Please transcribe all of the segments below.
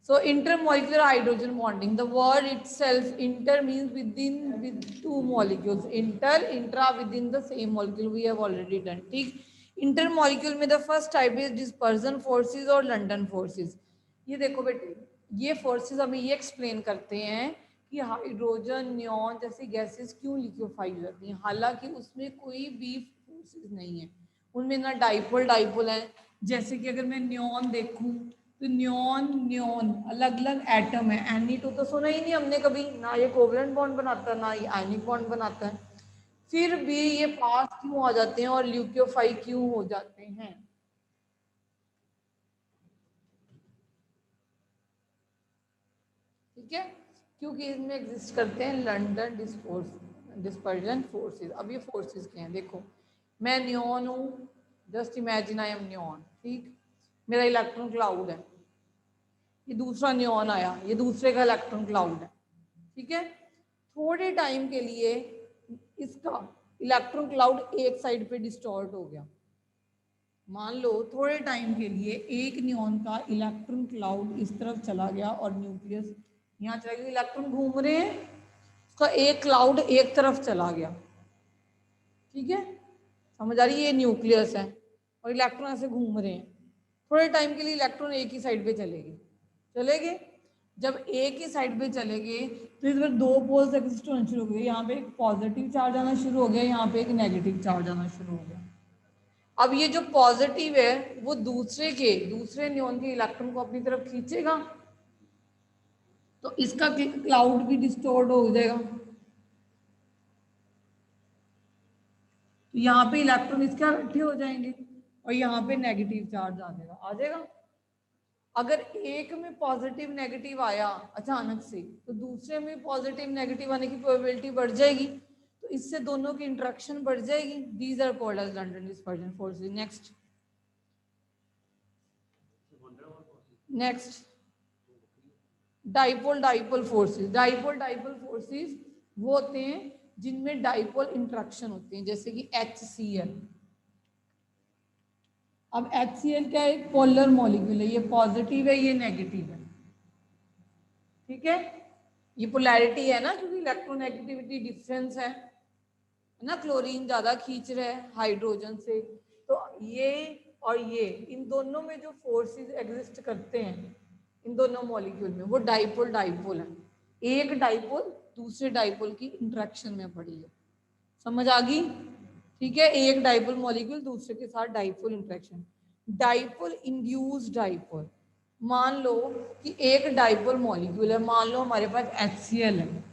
So intermolecular hydrogen bonding. The word itself, inter means within with two molecules. Intra within the same molecule. We have already done. ठीक. Intermolecule में the first type is dispersion forces और London forces. ये देखो बेटे, ये forces हमें ये explain करते हैं कि हाइड्रोजन नियॉन जैसी गैसेस क्यों लिक्विफाई हो जाती हैं, हालांकि उसमें कोई भी फोर्सेस नहीं है, उनमें ना डाइपोल डाइपोल है। जैसे कि अगर मैं नियॉन देखूं तो नियॉन नियॉन अलग अलग एटम है, Na2 तो सुना ही नहीं हमने कभी, ना ये कोवलेंट बॉन्ड बनाता है ना ये आयनिक बॉन्ड बनाता है, फिर भी ये पास क्यों आ जाते हैं और ल्यूकोफाई क्यों हो जाते हैं? ठीक है, क्योंकि इसमें एग्जिस्ट करते हैं लंडन डिस्पर्जन फोर्सेस। अब ये फोर्सेस क्या हैं देखो, मैं नियॉन हूँ, just imagine I am neon, ठीक, मेरा इलेक्ट्रॉन क्लाउड है, ये दूसरा नियॉन आया, ये दूसरे का इलेक्ट्रॉन क्लाउड है, ठीक है, थोड़े टाइम के लिए इसका इलेक्ट्रॉन क्लाउड एक साइड पे डिस्टॉर्ट हो गया, मान लो थोड़े टाइम के लिए एक नियॉन का इलेक्ट्रॉन क्लाउड इस तरफ चला गया और न्यूक्लियस यहाँ चला गया, इलेक्ट्रॉन घूम रहे हैं, उसका एक क्लाउड एक तरफ चला गया, ठीक है, समझ आ रही है, ये न्यूक्लियस है और इलेक्ट्रॉन ऐसे घूम रहे हैं, थोड़े टाइम के लिए इलेक्ट्रॉन एक ही साइड पे चलेंगे, जब एक ही साइड पे चलेंगे तो इस बार दो पोल्स एग्जिस्ट होना शुरू हो गए, यहाँ पे एक पॉजिटिव चार्ज आना शुरू हो गया, यहाँ पे एक नेगेटिव चार्ज आना शुरू हो गया। अब ये जो पॉजिटिव है वो दूसरे नियॉन के इलेक्ट्रॉन को अपनी तरफ खींचेगा, तो इसका क्लाउड भी डिस्टोर्ड हो जाएगा, तो यहाँ पे इलेक्ट्रॉन इसके इकट्ठे हो जाएंगे और यहाँ पे नेगेटिव चार्ज आ जाएगा। अगर एक में पॉजिटिव नेगेटिव आया अचानक से तो दूसरे में पॉजिटिव नेगेटिव आने की प्रोबेबिलिटी बढ़ जाएगी, तो इससे दोनों की इंटरेक्शन बढ़ जाएगी। These are called as London dispersion forces. Next dipole dipole forces वो होते हैं जिनमें डाइपोल इंटरेक्शन होते हैं, जैसे कि HCl। अब HCl क्या है, एक पोलर मॉलिक्यूल है, ये पॉजिटिव है ये नेगेटिव है, ठीक है, ये पोलैरिटी है ना, क्योंकि इलेक्ट्रोनेगेटिविटी डिफरेंस है ना, क्लोरीन ज्यादा खींच रहा है हाइड्रोजन से, तो ये और ये इन दोनों में जो फोर्सेस एग्जिस्ट करते हैं इन दोनों मॉलिक्यूल में वो डाइपोल डाइपोल है, एक डाइपोल दूसरे डाइपोल की इंटरेक्शन में पड़ी है, समझ आ गई? ठीक है, एक डाइपोल मॉलिक्यूल दूसरे के साथ dipole interaction, dipole induce dipole. मान लो कि एक डाइपोल मॉलिक्यूल है, मान लो हमारे पास HCl है,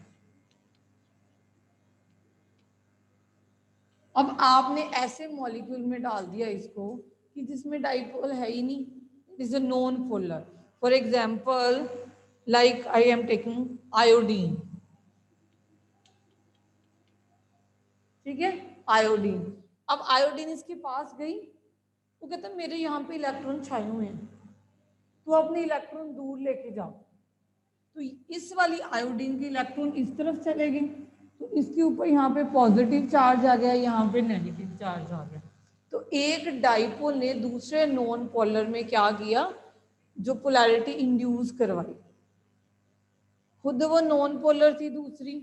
अब आपने ऐसे मॉलिक्यूल में डाल दिया इसको कि जिसमें डाइपोल है ही नहीं, it is a non polar. For example like I am taking iodine, ठीक है, आयोडीन। अब आयोडीन इसके पास गई, वो कहता है मेरे यहाँ पे इलेक्ट्रॉन छाए हुए हैं, तो अपने इलेक्ट्रॉन दूर लेके जाओ, तो इस वाली आयोडीन के इलेक्ट्रॉन इस तरफ चले गए, तो इसके ऊपर यहाँ पे पॉजिटिव चार्ज आ गया, यहाँ पे नेगेटिव चार्ज आ गया, तो एक डाइपोल ने दूसरे नॉन पोलर में क्या किया, जो पोलैरिटी इंड्यूस करवाई, खुद वो नॉन पोलर थी दूसरी,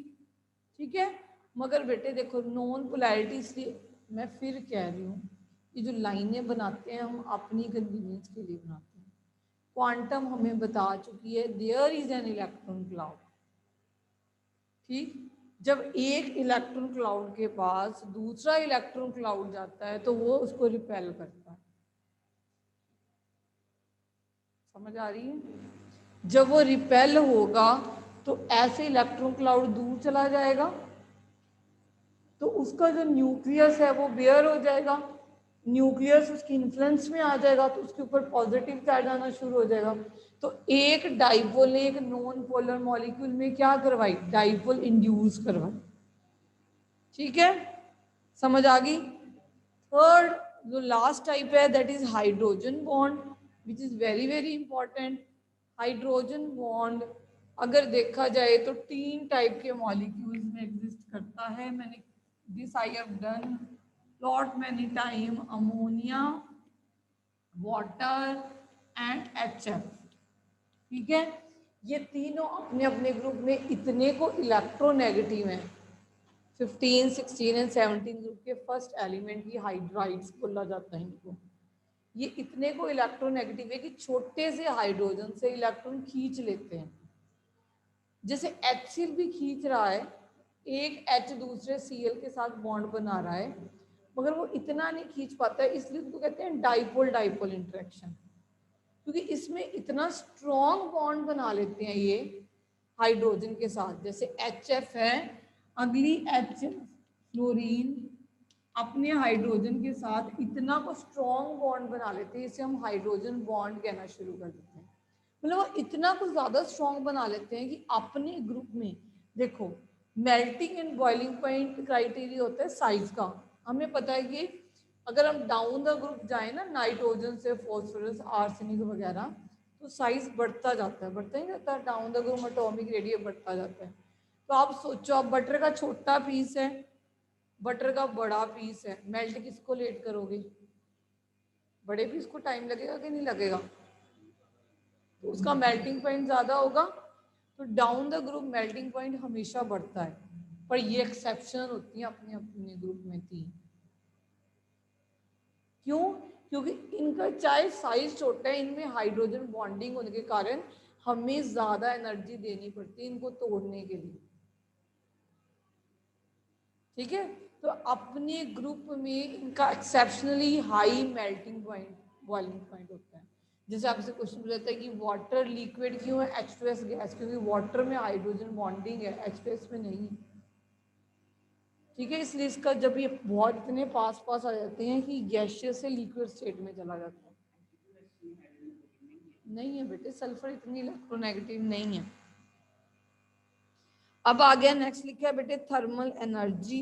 ठीक है, मगर बेटे देखो नॉन पोलैरिटी, इसलिए मैं फिर कह रही हूँ ये जो लाइनें बनाते हैं हम अपनी कन्वीनियंस के लिए बनाते हैं, क्वांटम हमें बता चुकी है there is an electron cloud, ठीक, जब एक इलेक्ट्रॉन क्लाउड के पास दूसरा इलेक्ट्रॉन क्लाउड जाता है तो वो उसको रिपेल करता है, समझ आ रही है? जब वो रिपेल होगा तो ऐसे इलेक्ट्रॉन क्लाउड दूर चला जाएगा, तो उसका जो न्यूक्लियस है वो बेयर हो जाएगा, न्यूक्लियस उसकी इन्फ्लुएंस में आ जाएगा, तो उसके ऊपर पॉजिटिव चार्ज आना शुरू हो जाएगा, तो एक डाइपोल ने एक नॉन पोलर मॉलिक्यूल में क्या करवाई, डाइपोल इंड्यूस करवाई, ठीक है, समझ आ गई? थर्ड जो लास्ट टाइप है that is hydrogen bond, which is very very important. Hydrogen bond अगर देखा जाए तो 3 टाइप के मॉलिक्यूल्स में एग्जिस्ट करता है, मैंने this I have done lot many time, ammonia, water and HF, ठीक है, ये तीनों अपने अपने ग्रुप में इतने को इलेक्ट्रोनेगेटिव हैं, 15, 16 एंड 17 ग्रुप के फर्स्ट एलिमेंट की हाइड्राइड्स बोला जाता है इनको। ये इतने को इलेक्ट्रोनेगेटिव है कि छोटे से हाइड्रोजन से इलेक्ट्रॉन खींच लेते हैं, जैसे HCl भी खींच रहा है, एक H दूसरे Cl के साथ बॉन्ड बना रहा है, मगर वो इतना नहीं खींच पाता है, इसलिए उसको कहते हैं डाइपोल डाइपोल इंटरेक्शन, क्योंकि इसमें इतना स्ट्रॉन्ग बॉन्ड बना लेते हैं ये हाइड्रोजन के साथ। जैसे HF है, अगली H फ्लोरीन अपने हाइड्रोजन के साथ इतना को स्ट्रॉन्ग बॉन्ड बना लेते हैं, इसे हम हाइड्रोजन बॉन्ड कहना शुरू कर देते हैं। मतलब वो इतना कुछ ज्यादा स्ट्रॉन्ग बना लेते हैं कि अपने ग्रुप में, देखो melting and boiling point criteria होता है साइज का। हमें पता है कि अगर हम डाउन द ग्रुप जाए ना, नाइट्रोजन से फॉस्फोरस आर्सेनिक वगैरह, तो साइज बढ़ता जाता है, बढ़ता ही जाता है, down the group atomic radius बढ़ता जाता है। तो आप सोचो, आप बटर का छोटा पीस है, बटर का बड़ा पीस है, मेल्ट किसको लेट करोगे? बड़े पीस को टाइम लगेगा कि नहीं लगेगा? तो उसका मेल्टिंग पॉइंट ज़्यादा होगा, तो down the group melting point हमेशा बढ़ता है, पर ये एक्सेप्शन होती है अपने अपने ग्रुप में 3। क्यों? क्योंकि इनका चाहे साइज छोटा है, इनमें हाइड्रोजन बॉन्डिंग होने के कारण हमें ज़्यादा एनर्जी देनी पड़ती है इनको तोड़ने के लिए। ठीक है, तो अपने ग्रुप में इनका exceptionally high melting point, boiling point होता है। जैसे आपसे क्वेश्चन पूछता है कि वाटर लिक्विड क्यों है, H2S गैस, क्योंकि वाटर में हाइड्रोजन बॉन्डिंग है, H2S में नहीं। ठीक है, इसलिए इसका जब ये बहुत इतने पास पास आ जाते हैं कि गैसियस से लिक्विड स्टेट में चला जाता है। नहीं है बेटे, सल्फर इतनी इलेक्ट्रोनेगेटिव नहीं है। अब आ गया नेक्स्ट, लिखा है बेटे thermal energy,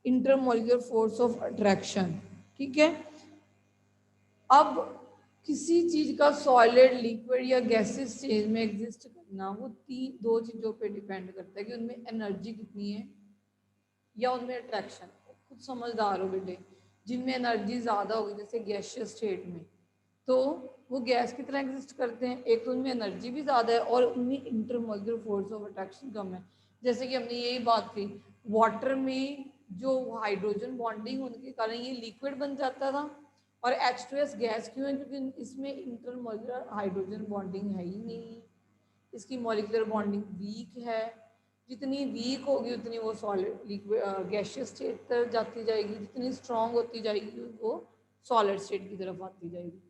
intermolecular force of attraction. ठीक है, अब किसी चीज का सॉलिड, लिक्विड या गैसेस स्टेज में एग्जिस्ट करना, वो दो चीजों पे डिपेंड करता है कि उनमें एनर्जी कितनी है या उनमें अट्रैक्शन। खुद समझदार हो बेटे, जिनमें एनर्जी ज़्यादा होगी जैसे गैसियस स्टेट में, तो वो गैस की तरह एग्जिस्ट करते हैं, एक तो उनमें एनर्जी भी ज़्यादा है और उनमें इंटरमोलिकुलर फोर्स ऑफ अट्रैक्शन कम है। जैसे कि हमने यही बात की, वाटर में जो हाइड्रोजन बॉन्डिंग होने के कारण ये लिक्विड बन जाता था, और H2S गैस क्यों है? क्योंकि इसमें इंटरमोलिकुलर हाइड्रोजन बॉन्डिंग है ही नहीं, इसकी मॉलिकुलर बॉन्डिंग वीक है। जितनी वीक होगी उतनी वो सॉलिड लिक्विड गैसियस स्टेट तरफ जाती जाएगी, जितनी स्ट्रांग होती जाएगी वो सॉलिड स्टेट की तरफ आती जाएगी।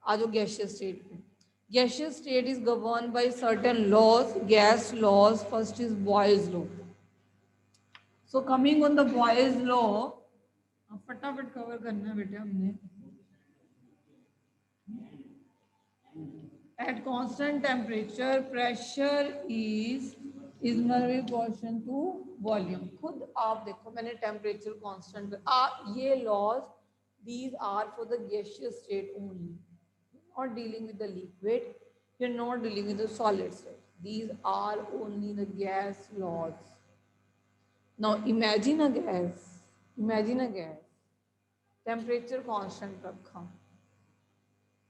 आज वो गैसियस स्टेट पे, gaseous state is govern by certain laws, gas laws. First is Boyle's law. So coming on the Boyle's law, फटाफट कवर करना बेटे हमने। At constant temperature, pressure is inverse proportion to volume. खुद आप देखो, मैंने temperature constant, ये laws these are for the gaseous state only, not dealing with the liquid, you're not dealing with the solid state. These are only the gas laws. Now imagine a gas, temperature constant रखा,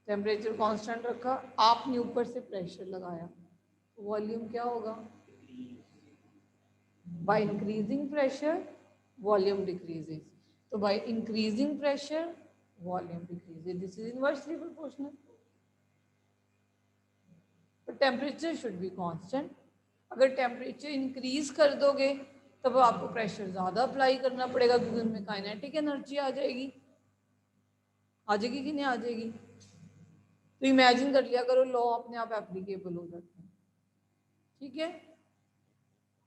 temperature constant रखा, आपने ऊपर से pressure लगाया, volume क्या होगा? By increasing pressure volume decreases, तो by increasing pressure volume decreases, this is inversely proportional. तो टेम्परेचर शुड बी कांस्टेंट। अगर टेम्परेचर इंक्रीज कर दोगे तब आपको प्रेशर ज़्यादा अप्लाई करना पड़ेगा, क्योंकि उनमें काइनेटिक एनर्जी आ जाएगी, आ जाएगी कि नहीं आ जाएगी? तो इमेजिन कर लिया करो, लॉ अपने आप एप्लीकेबल हो जाते हैं। ठीक है,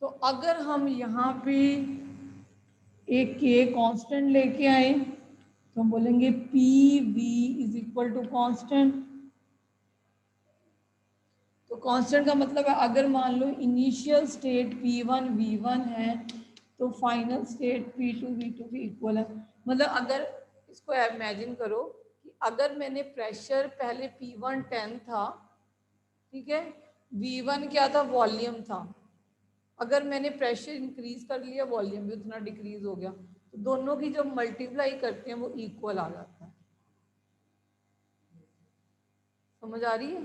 तो अगर हम यहाँ पे एक के कांस्टेंट लेके आए तो हम बोलेंगे P V is equal to constant. तो कांस्टेंट का मतलब है, अगर मान लो इनिशियल स्टेट P1 V1 है तो फाइनल स्टेट P2 V2 के इक्वल है। मतलब अगर इसको इमेजिन करो कि अगर मैंने प्रेशर पहले P1 10 था, ठीक है, V1 क्या था? वॉल्यूम था। अगर मैंने प्रेशर इंक्रीज कर लिया, वॉल्यूम भी उतना डिक्रीज हो गया, तो दोनों की जब मल्टीप्लाई करते हैं वो इक्वल आ जाता है। समझ आ रही है?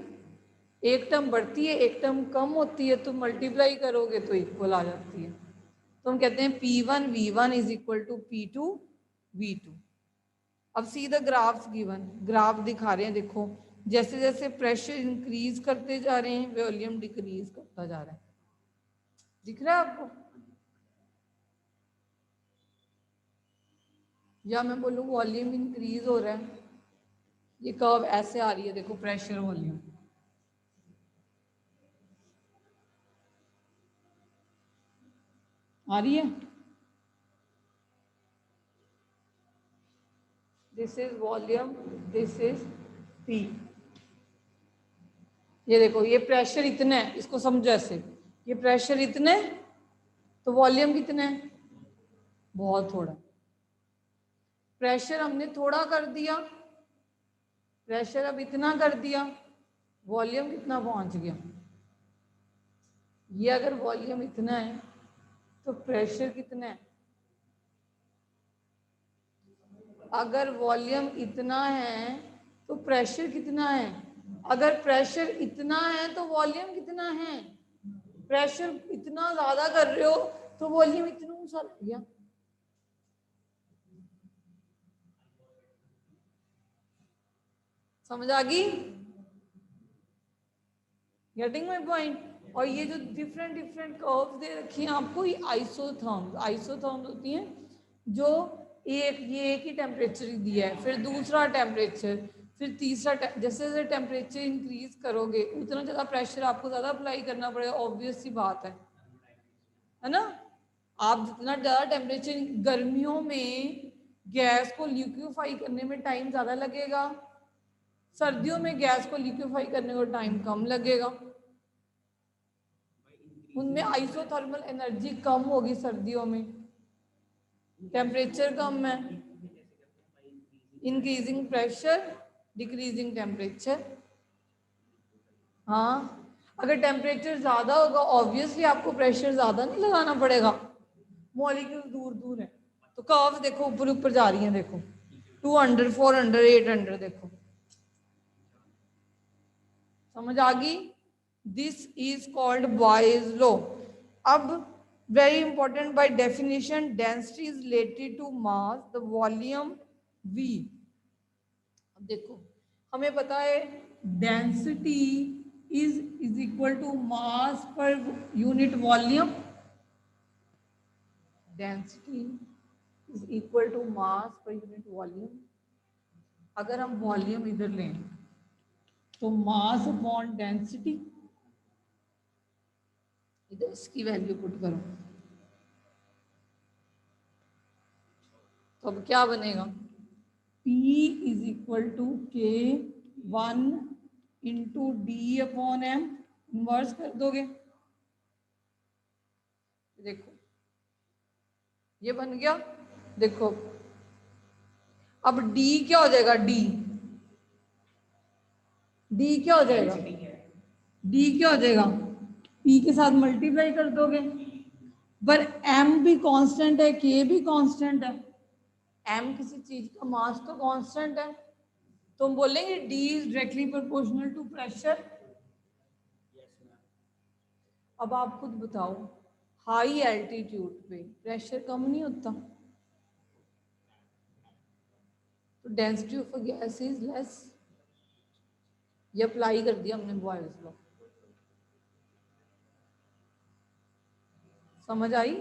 एक टर्म बढ़ती है, एक टर्म कम होती है, तो मल्टीप्लाई करोगे तो इक्वल आ जाती है। तो हम कहते हैं P1 V1 is equal to P2 V2। अब see the graphs given, graph दिखा रहे हैं, देखो जैसे जैसे प्रेशर इंक्रीज करते जा रहे हैं वॉल्यूम डिक्रीज करता जा रहा है। दिख रहा है आपको? या मैं बोलूँ वॉल्यूम इंक्रीज हो रहा है? ये कर्व ऐसे आ रही है, देखो प्रेशर वॉल्यूम आ रही है। This is volume, this is P. ये देखो ये प्रेशर इतना है, इसको समझो ऐसे, ये प्रेशर इतना है तो वॉल्यूम कितना है? बहुत थोड़ा। प्रेशर हमने थोड़ा कर दिया, प्रेशर अब इतना कर दिया, वॉल्यूम कितना पहुंच गया? ये अगर वॉल्यूम इतना है तो प्रेशर कितना है? अगर वॉल्यूम इतना है तो प्रेशर कितना है? अगर प्रेशर इतना है तो वॉल्यूम कितना है? प्रेशर इतना ज्यादा कर रहे हो तो वॉल्यूम इतना सा लग गया। समझ आ गई? Getting my point? और ये जो डिफरेंट डिफरेंट कर्व्स दे रखी हैं आपको, ये आइसोथर्म्स, आइसोथर्म्स होती हैं जो ये एक ही टेम्परेचर ही दिया है, फिर दूसरा टेम्परेचर, फिर तीसरा जैसे जैसे टेम्परेचर इंक्रीज करोगे उतना ज़्यादा प्रेशर आपको ज़्यादा अप्लाई करना पड़ेगा, ऑब्वियस सी बात है ना? आप जितना ज़्यादा टेम्परेचर, गर्मियों में गैस को लिक्विफाई करने में टाइम ज़्यादा लगेगा, सर्दियों में गैस को लिक्विफाई करने को टाइम कम लगेगा। उनमें आइसोथर्मल एनर्जी कम होगी सर्दियों में, टेम्परेचर कम है, इंक्रीजिंग प्रेशर डिक्रीजिंग टेम्परेचर। हाँ, अगर टेम्परेचर ज्यादा होगा ऑब्वियसली आपको प्रेशर ज्यादा नहीं लगाना पड़ेगा, मॉलिक्यूल दूर दूर है तो कर्व देखो ऊपर ऊपर जा रही हैं, देखो 200 400 800, देखो समझ आ गई? This is called Boyle's law. अब very important, by definition density is related to mass the volume v। अब देखो हमें पता है density is equal to mass per unit volume, density is equal to mass per unit volume. अगर हम volume इधर लें तो मास अपॉन डेंसिटी, इधर इसकी वैल्यू पुट करो तो अब क्या बनेगा? P is equal to k 1 into D upon M, inverse कर दोगे, देखो ये बन गया। देखो अब D क्या हो जाएगा? D क्या हो जाएगा? D क्या हो जाएगा? P के साथ मल्टीप्लाई कर दोगे, पर M भी कांस्टेंट है, K भी कांस्टेंट है। M किसी चीज का मास तो कांस्टेंट है, तो हम बोलेंगे D is directly proportional to pressure. अब आप खुद बताओ, हाई एल्टीट्यूड पे प्रेशर कम नहीं होता, तो density of a gas is less. ये अप्लाई कर दिया हमने बॉयल्स लॉ। समझ आई?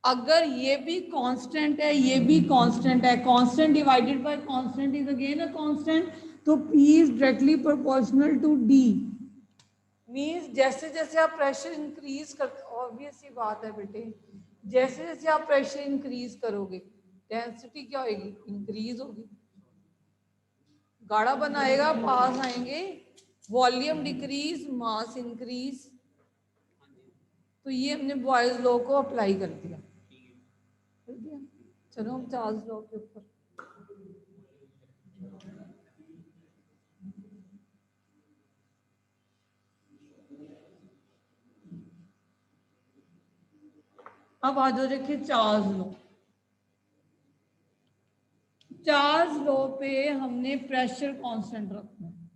अगर ये भी कांस्टेंट है, ये भी कांस्टेंट है, constant divided by constant is again a constant, तो P is directly proportional to D। Means जैसे जैसे आप प्रेशर इंक्रीज करते, ऑब्वियस सी बात है बेटे, जैसे जैसे आप प्रेशर इंक्रीज करोगे डेंसिटी क्या होगी? इंक्रीज होगी, गाढ़ा बनाएगा, पास आएंगे, वॉल्यूम डिक्रीज मास इंक्रीज। तो ये हमने बॉयज लॉ को अप्लाई कर दिया। चलो हम चार्ल्स लॉ के ऊपर, अब आ जाओ, देखिए चार्ल्स लॉ। चार्ल्स लॉ पे हमने प्रेशर कांस्टेंट रखना है,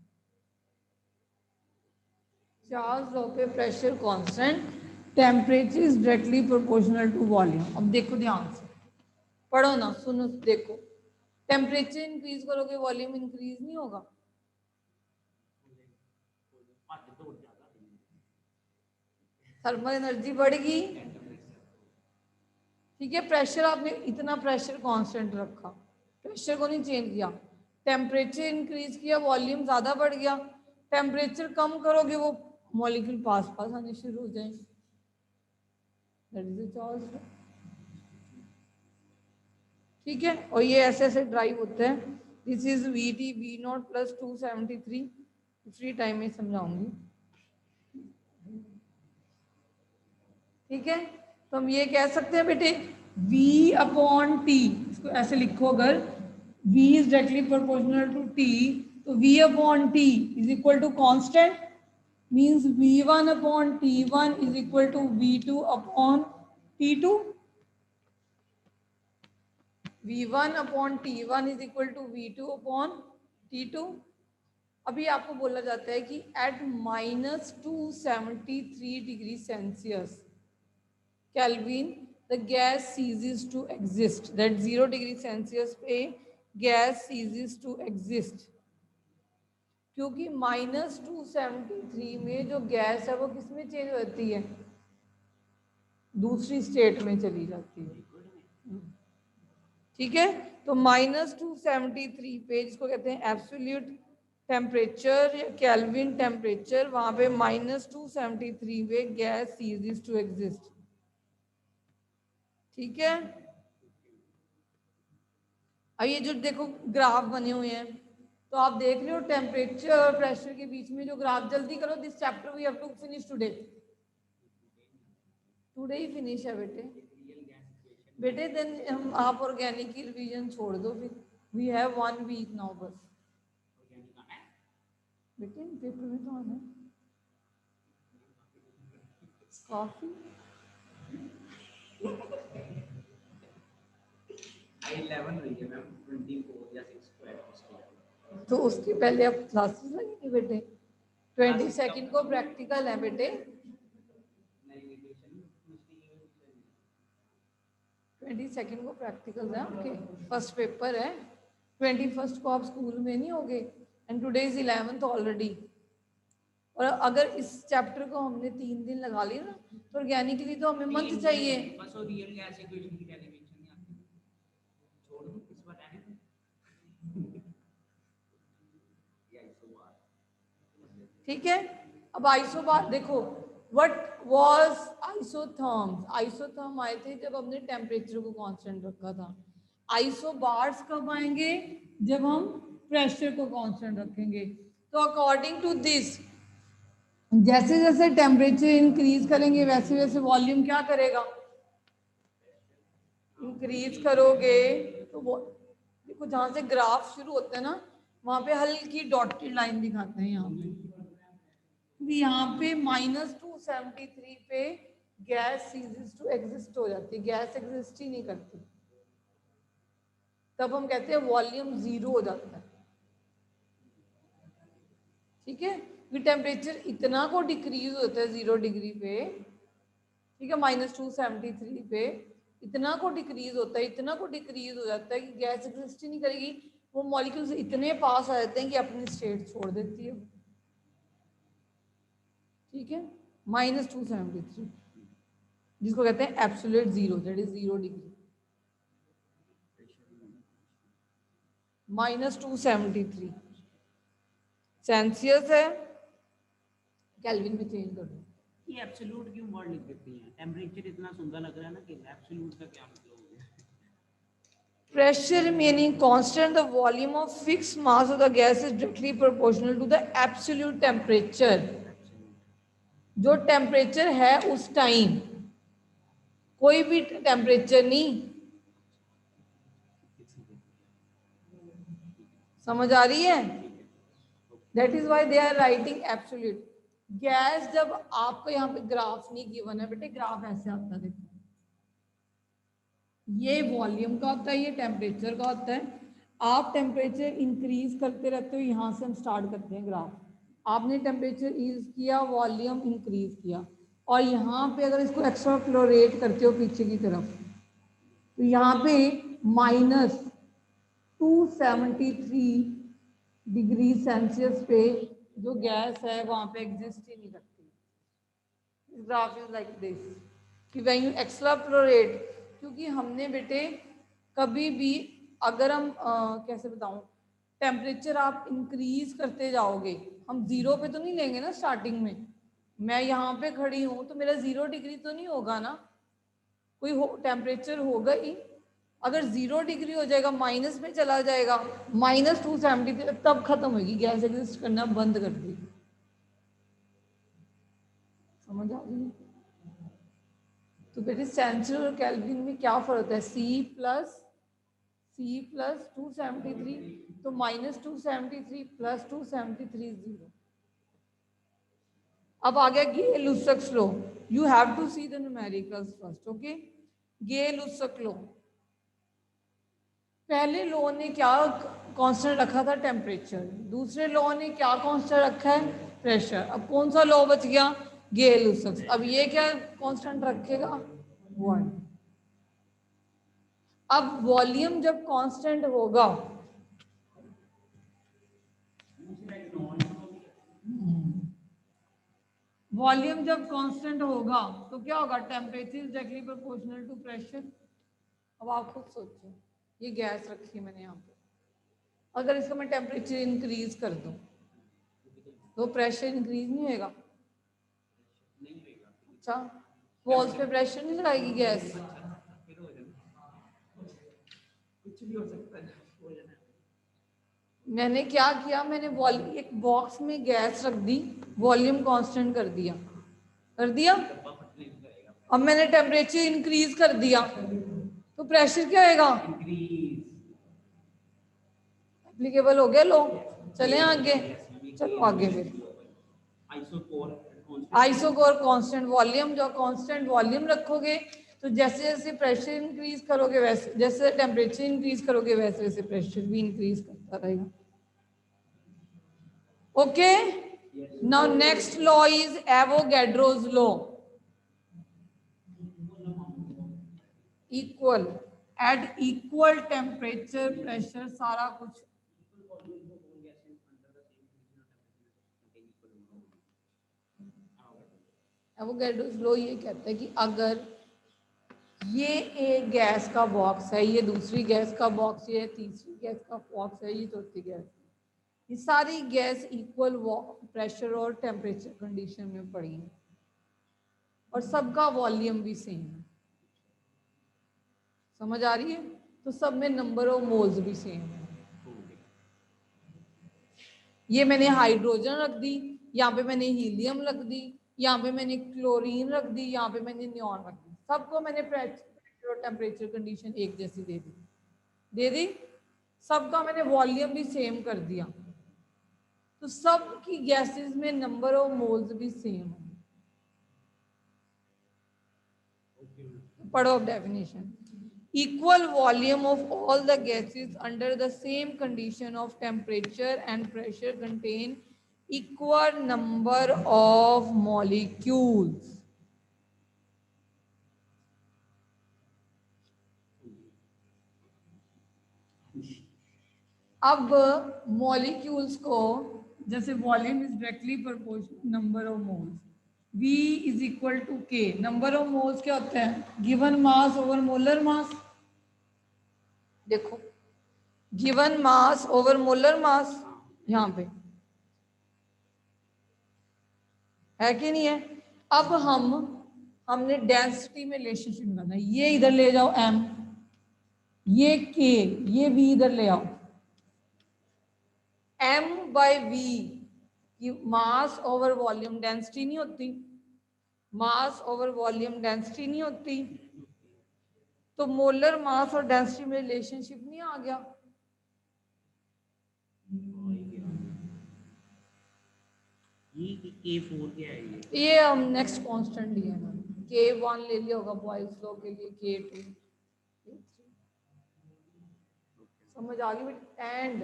charge drop a pressure constant, temperature is directly proportional to volume. अब देखो ध्यान से पढ़ो ना, सुनो, देखो टेम्परेचर इंक्रीज करोगे वॉल्यूम इंक्रीज नहीं होगा? थर्मल एनर्जी बढ़ेगी, ठीक है। प्रेशर आपने इतना प्रेशर कांस्टेंट रखा, प्रेशर को नहीं चेंज किया, टेम्परेचर इंक्रीज किया, वॉल्यूम ज्यादा बढ़ गया। टेम्परेचर कम करोगे वो मॉलिक्यूल पास पास आने शुरू हो जाएंगे, दैट इज द चार्ज, ठीक है। और ये ऐसे ऐसे ड्राइव होते हैं। This is we T V not plus 273, free time में समझाऊंगी, ठीक है। तो हम ये कह सकते हैं बेटे v अपॉन टी, इसको ऐसे लिखो, अगर v is directly proportional to t, तो v upon t is equal to constant, means v1 upon t1 is equal to v2 upon t2, v1 upon t1 is equal to v2 upon t2। अभी आपको बोला जाता है कि at -273 degree Celsius Kelvin, the gas ceases to exist. That 0 degree Celsius पे गैस ceases to exist, क्योंकि -273 में जो गैस है वो किस में चेंज होती है? दूसरी स्टेट में चली जाती है, ठीक है। तो -273 पे, जिसको कहते हैं एब्सोल्यूट टेम्परेचर या केल्विन टेम्परेचर, वहां पे -273 पे गैस ceases to exist, ठीक है। अब ये जो देखो ग्राफ बने हुए हैं, तो आप देख रहे हो टेम्परेचर और प्रेशर के बीच में जो ग्राफ, जल्दी करो, this chapter we have to finish today, today ही फिनिश है बेटे। बेटे देन हम आप ऑर्गेनिक की रिवीजन छोड़ दो, फिर वी हैव 1 वीक नाउ बस। बेटे पेपर में तो आना काफी, तो उसके पहले अब क्लासेस लगेंगे बेटे, 22 को प्रैक्टिकल है बेटे, 22 को प्रैक्टिकल है आपके, फर्स्ट पेपर है, 21 को आप स्कूल में नहीं होगे, and today is 11th already. और अगर इस चैप्टर को हमने 3 दिन लगा लिया ना, तो ऑर्गेनिक के लिए तो हमें मंथ चाहिए, ठीक है। अब आइसोबार देखो, व्हाट वाज आइसोथर्म्स, आइसोथर्म आए थे जब हमने टेम्परेचर को कांस्टेंट रखा था। आइसोबार्स कब आएंगे? जब हम प्रेशर को कांस्टेंट रखेंगे। तो अकॉर्डिंग टू दिस, जैसे जैसे टेम्परेचर इंक्रीज करेंगे वैसे वैसे वॉल्यूम क्या करेगा? इंक्रीज करोगे तो वो देखो, जहां से ग्राफ शुरू होता है ना, वहां पे हल्की डॉटेड लाइन दिखाते हैं यहाँ पे, यहाँ पे -273 पे गैस सीजेस टू एग्जिस्ट हो जाती है, गैस एग्जिस्ट ही नहीं करती, तब हम कहते हैं वॉल्यूम 0 हो जाता है, ठीक है। टेम्परेचर इतना को डिक्रीज होता है 0 डिग्री पे, ठीक है, -273 पे इतना को डिक्रीज होता है, इतना को डिक्रीज हो जाता है कि गैस एग्जिस्ट ही नहीं करेगी, वो मॉलिक्यूल्स इतने पास आ जाते हैं कि अपनी स्टेट छोड़ देती है, ठीक है। -273 जिसको कहते हैं absolute zero, that is 0 degree, -273 Celsius है, केल्विन में चेंज कर दो। ये एब्सोल्यूट क्यों वर्ड लिख देती हैं? टेम्परेचर इतना सुंदर लग रहा है ना कि एब्सोल्यूट का क्या मतलब हो गया? Pressure remaining constant, the volume of fixed mass of the gas is directly proportional to the absolute temperature. जो टेम्परेचर है उस टाइम, कोई भी टेम्परेचर नहीं, समझ आ रही है? That is why they are writing absolute. Gas जब आपको यहाँ पे ग्राफ नहीं गिवन है बेटे, ग्राफ ऐसे आता है, देखो ये वॉल्यूम का होता है, ये टेम्परेचर का होता है। आप टेम्परेचर इंक्रीज करते रहते हो, यहाँ से हम स्टार्ट करते हैं ग्राफ, आपने टेम्परेचर इंक्रीज किया, वॉल्यूम इंक्रीज किया, और यहाँ पे अगर इसको एक्स्ट्रा फ्लोरेट करते हो पीछे की तरफ, तो यहाँ पे -273 डिग्री सेल्सियस पे जो गैस है वहाँ पे एग्जिस्ट ही नहीं करती। ग्राफ इज लाइक दिस कि व्हेन यू एक्सट्रापोलेट, क्योंकि हमने बेटे कभी भी अगर हम कैसे बताऊं, टेम्परेचर आप इंक्रीज करते जाओगे, हम जीरो पे तो नहीं लेंगे ना स्टार्टिंग में। मैं यहाँ पे खड़ी हूँ तो मेरा 0 डिग्री तो नहीं होगा ना, कोई टेम्परेचर होगा ही। अगर 0 डिग्री हो जाएगा, माइनस में चला जाएगा, -270, तब खत्म होगी, गैस एग्जिस्ट करना बंद कर देगी। समझ आ रही है? तो बेटे सेंचुरी और केल्विन में क्या फर्क होता है? C प्लस 273, तो -273 प्लस 273 0। अब आ गया Gay-Lussac law. You have to see the numericals first, okay. Gay-Lussac law, पहले लॉ ने क्या कांस्टेंट रखा था? टेम्परेचर। दूसरे लॉ ने क्या कांस्टेंट रखा है? प्रेशर। अब कौन सा लॉ बच गया? Gay-Lussac। अब ये क्या कांस्टेंट रखेगा? 1। अब वॉल्यूम जब कांस्टेंट होगा, वॉल्यूम जब कांस्टेंट होगा तो क्या होगा? Temperature is directly proportional to pressure. अब आप खुद सोचो, ये गैस रखी है मैंने यहाँ पे, अगर इसका मैं टेम्परेचर इंक्रीज कर दूं तो प्रेशर इंक्रीज नहीं होएगा? अच्छा, वॉल्स पे प्रेशर नहीं लगाएगी गैस? कुछ भी हो सकता है, हो जाना है। मैंने क्या किया, मैंने एक बॉक्स में गैस रख दी, वॉल्यूम कांस्टेंट कर दिया, कर दिया। अब मैंने टेम्परेचर इंक्रीज कर दिया तो प्रेशर क्या आएगा? एप्लीकेबल हो गया लो। चले आगे, चलो आगे फिर। आइसोकोर कांस्टेंट वॉल्यूम, जो कांस्टेंट वॉल्यूम रखोगे तो जैसे जैसे प्रेशर इंक्रीज करोगे वैसे, जैसे टेम्परेचर इंक्रीज करोगे वैसे वैसे प्रेशर भी इंक्रीज करता रहेगा। Okay, now next law is Avogadro's law. Equal, at equal temperature pressure सारा कुछ। एवोगैड्रोज लॉ ये कहता है कि अगर ये एक गैस का बॉक्स है, ये दूसरी गैस का बॉक्स, ये तीसरी गैस का बॉक्स है, ये चौथी गैस, ये सारी गैस इक्वल प्रेशर और टेम्परेचर कंडीशन में पड़ी है और सबका वॉल्यूम भी सेम है। समझ आ रही है? तो सब में नंबर ऑफ मोल्स भी सेम है। ये मैंने हाइड्रोजन रख दी, यहाँ पे मैंने हीलियम रख दी, यहाँ पे मैंने क्लोरीन रख दी, यहाँ पे मैंने नियॉन रख दी, सबको मैंने प्रेशर और टेम्परेचर कंडीशन एक जैसी दे दी, सबका मैंने वॉल्यूम भी सेम कर दिया, तो सब की गैसेस में नंबर ऑफ मोल्स भी सेम है। पढ़ो definition. Equal volume of all the gases under the same condition of temperature and pressure contain equal number of molecules. अब मॉलिक्यूल्स को, जैसे volume is directly proportional number of moles, V is equal to K। Number of moles क्या होता है? Given mass over molar mass. देखो, given mass over molar mass यहाँ पे है कि नहीं है? अब हमने डेंसिटी में रिलेशनशिप बनाना है, ये इधर ले जाओ M, ये K, ये V इधर ले आओ। M/V की मास ओवर वॉल्यूम डेंसिटी नहीं होती, मास ओवर वॉल्यूम डेंसिटी नहीं होती, तो मोलर मास और डेंसिटी में रिलेशनशिप नहीं आ गया? ये K4 क्या है? ये हम नेक्स्ट कांस्टेंट लिया है, K1 ले लिया होगा बॉयल्स लॉ के लिए, K2, समझ आ गई? एंड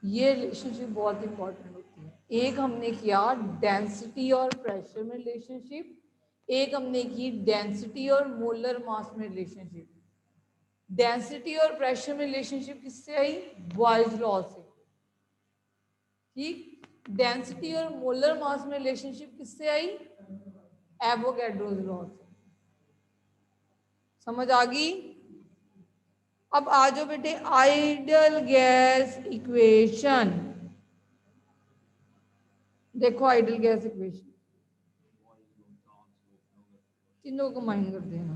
ये रिलेशनशिप बहुत इंपॉर्टेंट होती है। एक हमने किया डेंसिटी और प्रेशर में रिलेशनशिप, एक हमने की डेंसिटी और मोलर मास में रिलेशनशिप। डेंसिटी और प्रेशर में रिलेशनशिप किससे आई? बॉयज लॉ से। ठीक, डेंसिटी और मोलर मास में रिलेशनशिप किससे आई? एवोगैड्रोस लॉ से। समझ आ गई? अब आ जाओ बेटे आइडियल गैस इक्वेशन। देखो आइडियल गैस इक्वेशन तीनों को कंबाइन कर देना।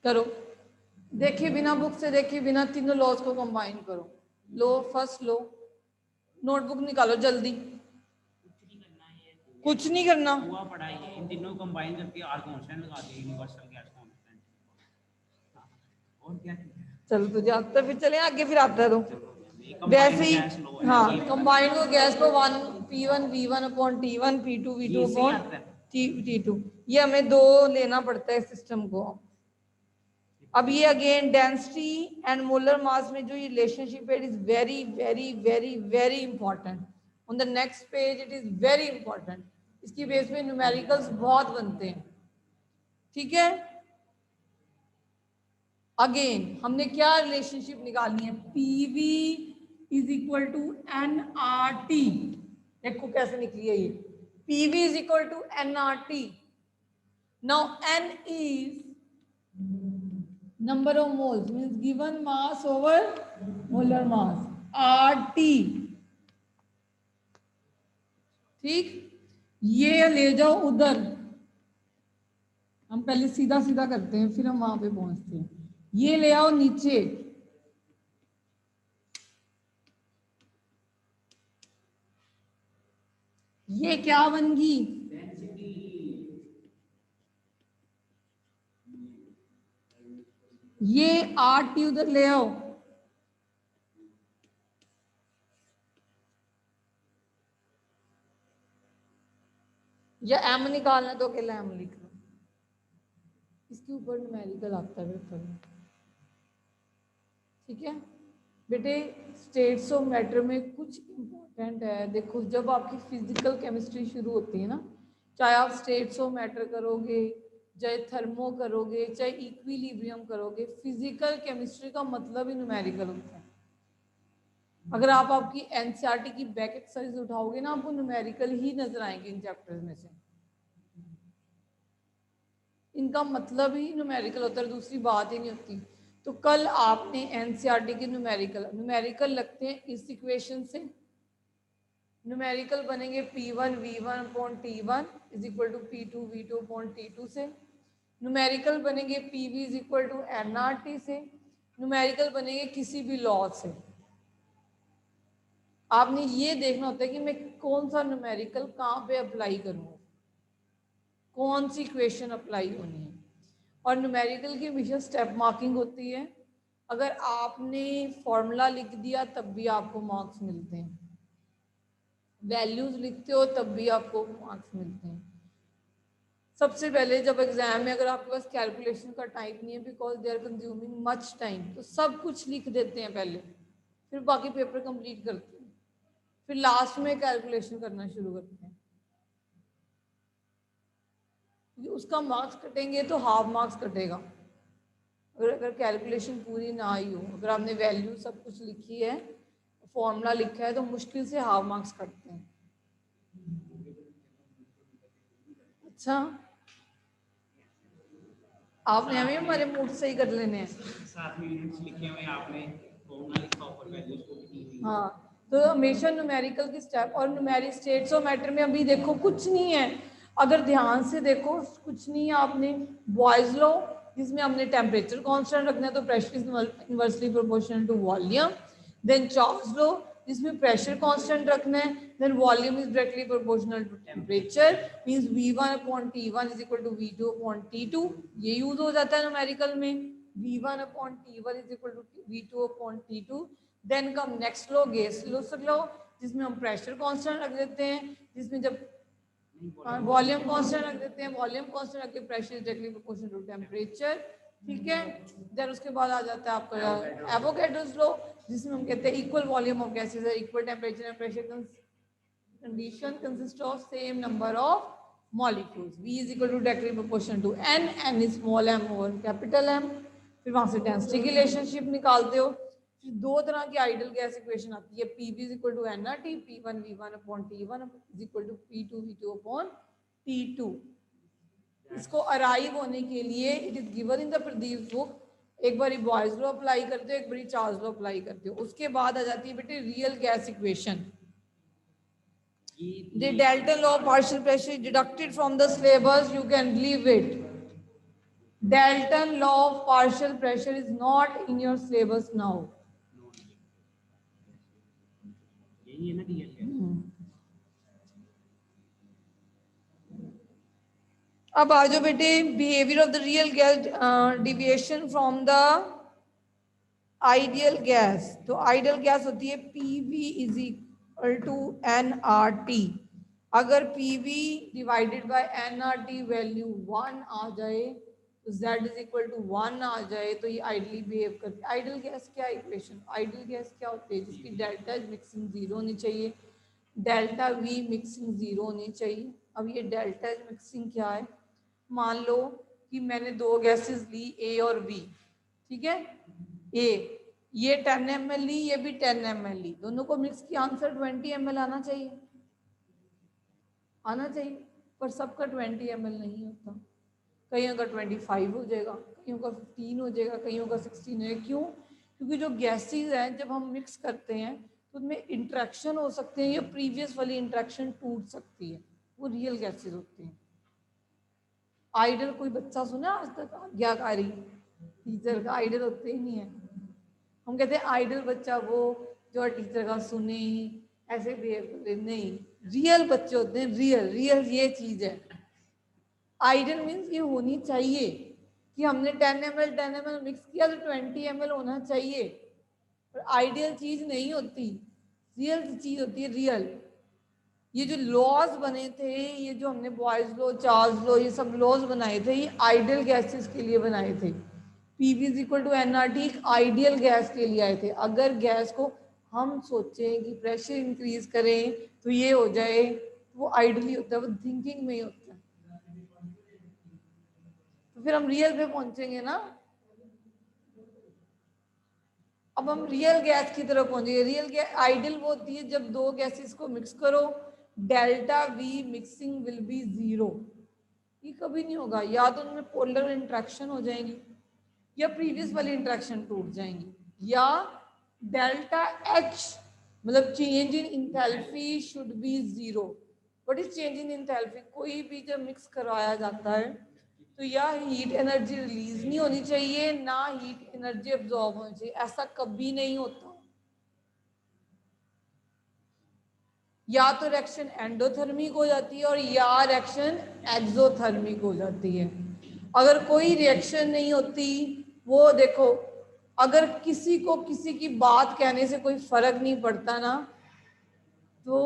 करो, देखे बिना बुक से देखे बिना तीनों लॉज को कंबाइन करो। लो फर्स्ट लो, नोटबुक निकालो जल्दी। कुछ नहीं करना, हुआ पड़ा है इन तीनों को कंबाइन करके आर कांस्टेंट लगा दिया, यूनिवर्सल गैस कांस्टेंट। और क्या चलो तुझे आता है, फिर चले आगे, फिर आता है तो वैसे कंबाइंड ही। गैस लो है हाँ, ये कंबाइन को गैस को 1 P1 V1 upon T1 P2 V2 ये सही अपॉन आता है। T2। ये हमें दो लेना पड़ता है सिस्टम को। अब ये again density and molar mass में जो ये रिलेशनशिप है, it is very very very very important. On the next page it is very important. इसकी बेस पे न्यूमेरिकल्स बहुत बनते हैं। ठीक है, अगेन हमने क्या रिलेशनशिप निकालनी है? PV is equal to n R T. देखो कैसे निकली है ये, PV is equal to n R T. Now n is number of moles, means given mass over molar mass, RT। ठीक, ये ले जाओ उधर। हम पहले सीधा सीधा करते हैं फिर हम वहां पे पहुंचते हैं। ये ले आओ नीचे, ये क्या बन गई? ये RT उधर ले आओ। या एम निकालना तो अकेला एम लिख लो, इसके ऊपर न्यूमेरिकल आता है पेपर में। ठीक है बेटे, स्टेट्स ऑफ मैटर में कुछ इंपॉर्टेंट है। देखो जब आपकी फिजिकल केमिस्ट्री शुरू होती है ना, चाहे आप स्टेट्स ऑफ मैटर करोगे, चाहे थर्मो करोगे, चाहे इक्विलिब्रियम करोगे, फिजिकल केमिस्ट्री का मतलब ही न्यूमेरिकल होता है। अगर आप आपकी एनसीईआरटी की बैक एक्सरसाइज उठाओगे ना, आपको न्यूमेरिकल ही नजर आएंगे इन चैप्टर्स में से। इनका मतलब ही न्यूमेरिकल होता है, दूसरी बात ही नहीं होती। तो कल आपने एनसीईआरटी के न्यूमेरिकल लगते हैं इस इक्वेशन से। न्यूमेरिकल बनेंगे P1 V1 upon T1 is equal to P2 V2 upon T2 से। न्यूमेरिकल बनेंगे PV is equal to NRT से। न्यूमेरिकल बनेंगे किसी भी लॉ से। आपने ये देखना होता है कि मैं कौन सा न्यूमेरिकल कहाँ पे अप्लाई करूँ, कौन सी इक्वेशन अप्लाई होनी है। और न्यूमेरिकल की हमेशा स्टेप मार्किंग होती है। अगर आपने फॉर्मूला लिख दिया तब भी आपको मार्क्स मिलते हैं, वैल्यूज लिखते हो तब भी आपको मार्क्स मिलते हैं। सबसे पहले जब एग्जाम में अगर आपके पास कैलकुलेशन का टाइम नहीं है, because they are consuming much time, तो सब कुछ लिख देते हैं पहले, फिर बाकी पेपर कंप्लीट करते हैं, फिर लास्ट में कैलकुलेशन करना शुरू करते हैं। उसका मार्क्स कटेंगे तो हाफ मार्क्स कटेगा। अगर कैलकुलेशन पूरी ना आई हो, अगर आपने वैल्यू सब कुछ लिखी है, फॉर्मूला लिखा है, तो मुश्किल से हाफ मार्क्स कटते हैं। अच्छा, आपने हमें हमारे मूड सही कर लेने हैं। साथ में यूनिट्स लिखे हुए आपने, फॉर्मूला लिखा ऊपर वैल्यूज को भी। हाँ, तो हमेशा न्यूमेरिकल की स्टेप, और न्यूमेरिक स्टेट्स ऑफ मैटर में अभी देखो कुछ नहीं है। अगर ध्यान से देखो कुछ नहीं है। आपने बॉयज लॉ जिसमें हमने टेम्परेचर कांस्टेंट रखना है, तो pressure is inversely proportional to volume. Then Charles law जिसमें प्रेशर कांस्टेंट रखना है, then volume is directly proportional to temperature, means V1 upon T1 is equal to V2 upon T2। ये use हो जाता है न्यूमेरिकल में, V1 upon T1 is equal to V2 upon T2। Then come next लो, gas लो, जिसमें हम pressure constant रख देते हैं, जिसमें जब वॉल्यूम कांस्टेंट रख देते हैं, वॉल्यूम कांस्टेंट रख के pressure is directly proportional to temperature. ठीक है, देन उसके बाद आ जाता है आपका एवोगैड्रोस लॉ, जिसमें हम कहते हैं इक्वल वॉल्यूम ऑफ गैसेस है equal temperature and pressure condition consists of same number of molecules. V is equal to directly proportional to n, n is small m over capital M. फिर वहां से density की relationship निकालते हो. फिर दो तरह की आइडियल गैस इक्वेशन आती है. PV is equal to nRT, P1 V1 upon T1 is equal to P2 V2 upon T2. इसको अराइव होने के लिए it is given in the Pradeep book. एक बार बॉयज लॉ अप्लाई करते हो, एक बार चार्ल्स लॉ अप्लाई करते हो. उसके बाद आ जाती है बेटे real gas equation. The Dalton law of partial pressure is deducted from the syllabus. You can leave it. Dalton law of partial pressure is not in your syllabus now. यही है ना रियल गैस. अब आ जाओ बेटे behaviour of the real gas deviation from the ideal gas. तो ideal gas होती है PV is equal to nRT. अगर PV divided by nRT value 1 आ जाए तो Z इज इक्वल टू 1 आ जाए तो ये आइडियली बिहेव करती है. आइडियल गैस क्या इक्वेशन? आइडियल गैस क्या होती है? जिसकी डेल्टा मिक्सिंग जीरो होनी चाहिए, डेल्टा V मिक्सिंग जीरो होनी चाहिए. अब ये डेल्टा मिक्सिंग क्या है? मान लो कि मैंने दो गैसेस ली A और B. ठीक है, A ये 10 ml ली, ये भी 10 ml ली. दोनों को मिक्स किया, आंसर 20 ml आना चाहिए. आना चाहिए, पर सबका 20 ml नहीं होता. कईयों का 25 हो जाएगा, कईयों का 15 हो जाएगा, कईयों का 16 हो जाएगा. क्यों? क्योंकि जो गैसेस हैं जब हम मिक्स करते हैं तो उनमें इंट्रैक्शन हो सकते हैं या प्रीवियस वाली इंट्रैक्शन टूट सकती है. वो रियल गैसेस होती हैं. आइडल कोई बच्चा सुना आज तक? आज्ञाकारी टीचर का आइडल होते ही नहीं है. हम कहते हैं आइडल बच्चा वो जो टीचर का सुने, ऐसे बिहेव करे. नहीं, रियल बच्चे होते हैं. रियल रियल ये चीज है. आइडल मीन्स ये होनी चाहिए कि हमने 10 ml मिक्स किया तो 20 ml होना चाहिए. पर आइडियल चीज नहीं होती, रियल चीज होती है. रियल ये जो लॉज बने थे, ये जो हमने बॉयज लॉ, चार्ल्स लॉ, ये सब लॉज बनाए थे, ये आइडियल गैसेस के लिए बनाए थे. PV is equal to nRT ideal gas के लिए आए थे. अगर गैस को हम सोचें कि प्रेशर इंक्रीज करें तो ये हो जाए, वो आइडियली होता है, वो थिंकिंग में ही होता है. तो फिर हम रियल पे पहुंचेंगे ना. अब हम रियल गैस की तरफ पहुंचेंगे. रियल गैस आइडियल वो होती है जब दो गैसेस को मिक्स करो, delta V mixing will be zero. ये कभी नहीं होगा. या तो उनमें पोलर इंट्रैक्शन हो जाएंगी या प्रीवियस वाली इंट्रैक्शन टूट जाएंगी, या डेल्टा H मतलब change in enthalpy should be zero. What is change in enthalpy? कोई भी जब मिक्स करवाया जाता है तो या हीट एनर्जी रिलीज नहीं होनी चाहिए, ना हीट एनर्जी एब्जॉर्ब होनी चाहिए. ऐसा कभी नहीं होता. या तो रिएक्शन एंडोथर्मिक हो जाती है और या रिएक्शन एक्सोथर्मिक हो जाती है. अगर कोई रिएक्शन नहीं होती, वो देखो, अगर किसी को किसी की बात कहने से कोई फर्क नहीं पड़ता ना, तो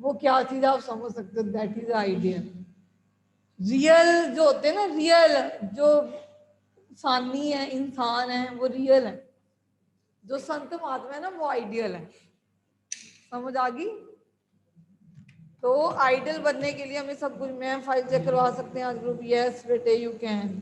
वो क्या चीज आप समझ सकते हो. That is ideal. रियल जो होते हैं ना, रियल जो सानी है, इंसान है, वो रियल है. जो संत महात्मा है ना, वो आइडियल है. समझ आ गई? तो आइडियल बनने के लिए हमें सब कुछ, मैम फाइल चेक करवा सकते हैं आज ग्रुप? यस बेटे यू कैन.